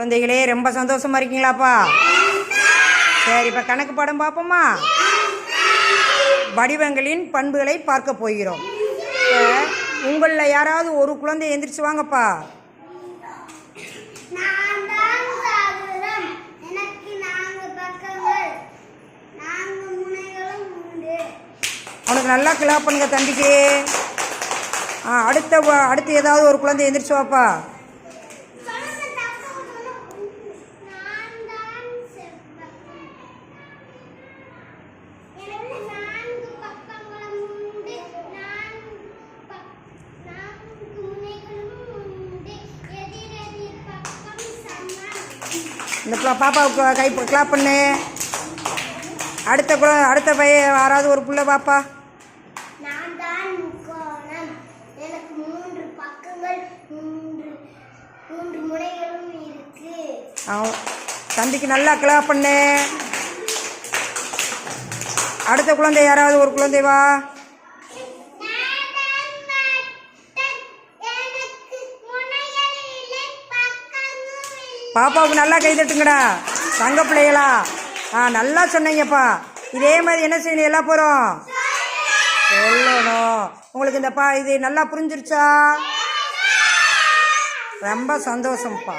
குழந்தைகளே ரொம்ப சந்தோஷமா இருக்கீங்களாப்பா? சரி, இப்போ கணக்கு பாடம் பார்ப்போமா? வடிவங்களின் பண்புகளை பார்க்க போகிறோம். உங்களில் யாராவது ஒரு குழந்தை எந்திரிச்சு வாங்கப்பா. அவனுக்கு நல்லா கிளாப் பண்ணுங்க தம்பிக்கு. அடுத்து ஏதாவது ஒரு குழந்தை எந்திரிச்சு வாப்பா. இந்த பாப்பாவுக்கு கை கிளாப் பண்ணு. அடுத்த பையன் யாராவது ஒரு புள்ள பாப்பா. தம்பிக்கு நல்லா கிளாப் பண்ணு. அடுத்த குழந்தை யாராவது ஒரு குழந்தை வா. பாப்பாவுக்கு நல்லா கை தட்டுங்கடா தங்க பிள்ளைகளா. நல்லா சொன்னீங்கப்பா. இதே மாதிரி என்ன செய்யணும்? எல்லா போகிறோம் சொல்லணும். உங்களுக்கு இந்த இது நல்லா புரிஞ்சிருச்சா? ரொம்ப சந்தோஷம்ப்பா.